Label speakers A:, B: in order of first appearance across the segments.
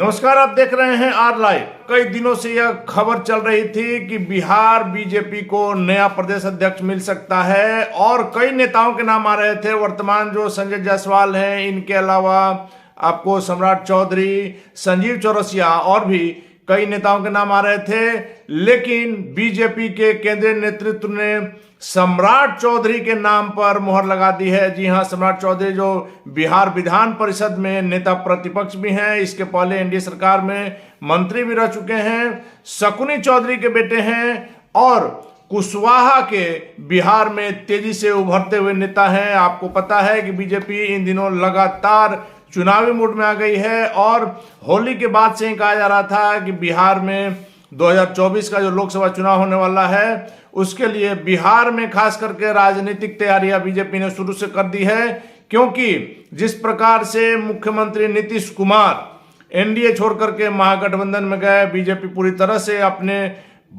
A: नमस्कार, आप देख रहे हैं आर लाइव। कई दिनों से यह खबर चल रही थी कि बिहार बीजेपी को नया प्रदेश अध्यक्ष मिल सकता है और कई नेताओं के नाम आ रहे थे। वर्तमान जो संजय जायसवाल हैं, इनके अलावा आपको सम्राट चौधरी, संजीव चौरसिया और भी कई नेताओं के नाम आ रहे थे, लेकिन बीजेपी के केंद्रीय नेतृत्व ने सम्राट चौधरी के नाम पर मुहर लगा दी है। जी हां, सम्राट चौधरी जो बिहार विधान परिषद में नेता प्रतिपक्ष भी हैं, इसके पहले एनडीए सरकार में मंत्री भी रह चुके हैं, शकुनी चौधरी के बेटे हैं और कुशवाहा के बिहार में तेजी से उभरते हुए नेता हैं। आपको पता है कि बीजेपी इन दिनों लगातार चुनावी मूड में आ गई है और होली के बाद से ही कहा जा रहा था कि बिहार में 2024 का जो लोकसभा चुनाव होने वाला है, उसके लिए बिहार में खास करके राजनीतिक तैयारियां बीजेपी ने शुरू से कर दी है। क्योंकि जिस प्रकार से मुख्यमंत्री नीतीश कुमार एनडीए छोड़ करके महागठबंधन में गए, बीजेपी पूरी तरह से अपने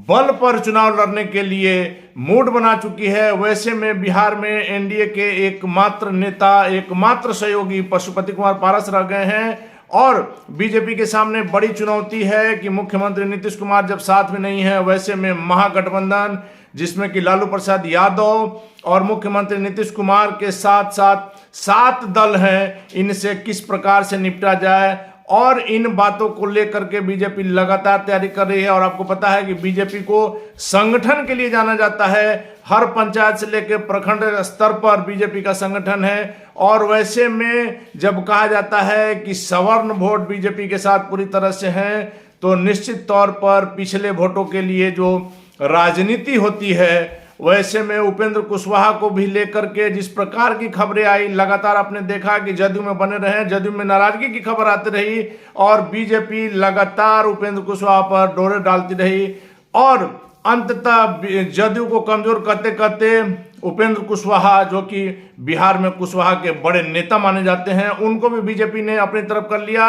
A: बल पर चुनाव लड़ने के लिए मूड बना चुकी है। वैसे में बिहार में एनडीए के एकमात्र नेता, एकमात्र सहयोगी पशुपति कुमार पारस रह गए हैं और बीजेपी के सामने बड़ी चुनौती है कि मुख्यमंत्री नीतीश कुमार जब साथ में नहीं है, वैसे में महागठबंधन जिसमें कि लालू प्रसाद यादव और मुख्यमंत्री नीतीश कुमार के साथ साथ 7 दल हैं, इनसे किस प्रकार से निपटा जाए और इन बातों को लेकर के बीजेपी लगातार तैयारी कर रही है। और आपको पता है कि बीजेपी को संगठन के लिए जाना जाता है। हर पंचायत से लेकर प्रखंड स्तर पर बीजेपी का संगठन है और वैसे में जब कहा जाता है कि सवर्ण वोट बीजेपी के साथ पूरी तरह से हैं, तो निश्चित तौर पर पिछले वोटों के लिए जो राजनीति होती है, वैसे में उपेंद्र कुशवाहा को भी लेकर के जिस प्रकार की खबरें आई, लगातार आपने देखा कि जदयू में बने रहे, जदयू में नाराजगी की खबर आती रही और बीजेपी लगातार उपेंद्र कुशवाहा पर डोरे डालती रही और अंततः जदयू को कमजोर करते करते उपेंद्र कुशवाहा, जो कि बिहार में कुशवाहा के बड़े नेता माने जाते हैं, उनको भी बीजेपी ने अपनी तरफ कर लिया।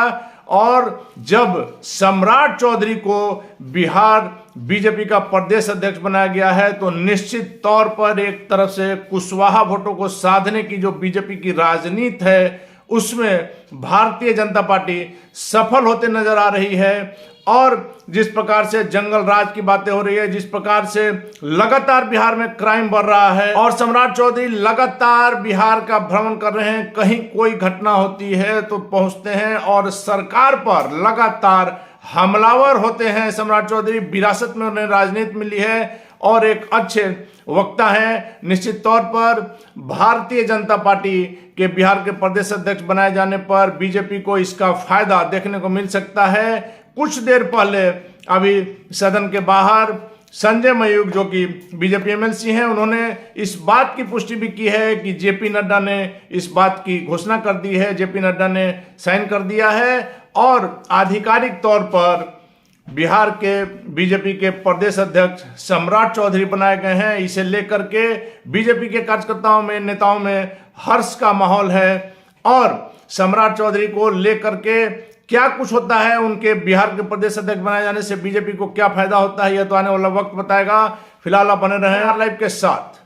A: और जब सम्राट चौधरी को बिहार बीजेपी का प्रदेश अध्यक्ष बनाया गया है, तो निश्चित तौर पर एक तरफ से कुशवाहा वोटों को साधने की जो बीजेपी की राजनीति है, उसमें भारतीय जनता पार्टी सफल होते नजर आ रही है। और जिस प्रकार से जंगल राज की बातें हो रही है, जिस प्रकार से लगातार बिहार में क्राइम बढ़ रहा है और सम्राट चौधरी लगातार बिहार का भ्रमण कर रहे हैं, कहीं कोई घटना होती है तो पहुंचते हैं और सरकार पर लगातार हमलावर होते हैं। सम्राट चौधरी विरासत में उन्हें राजनीति मिली है और एक अच्छे वक्ता हैं। निश्चित तौर पर भारतीय जनता पार्टी के बिहार के प्रदेश अध्यक्ष बनाए जाने पर बीजेपी को इसका फायदा देखने को मिल सकता है। कुछ देर पहले अभी सदन के बाहर संजय मयूख, जो कि बीजेपी एमएलसी हैं, उन्होंने इस बात की पुष्टि भी की है कि जेपी नड्डा ने इस बात की घोषणा कर दी है, जेपी नड्डा ने साइन कर दिया है और आधिकारिक तौर पर बिहार के बीजेपी के प्रदेश अध्यक्ष सम्राट चौधरी बनाए गए हैं। इसे लेकर के बीजेपी के कार्यकर्ताओं में, नेताओं में हर्ष का माहौल है और सम्राट चौधरी को लेकर के क्या कुछ होता है, उनके बिहार के प्रदेश अध्यक्ष बनाए जाने से बीजेपी को क्या फायदा होता है, यह तो आने वाला वक्त बताएगा। फिलहाल आप बने रहें आर लाइव के साथ।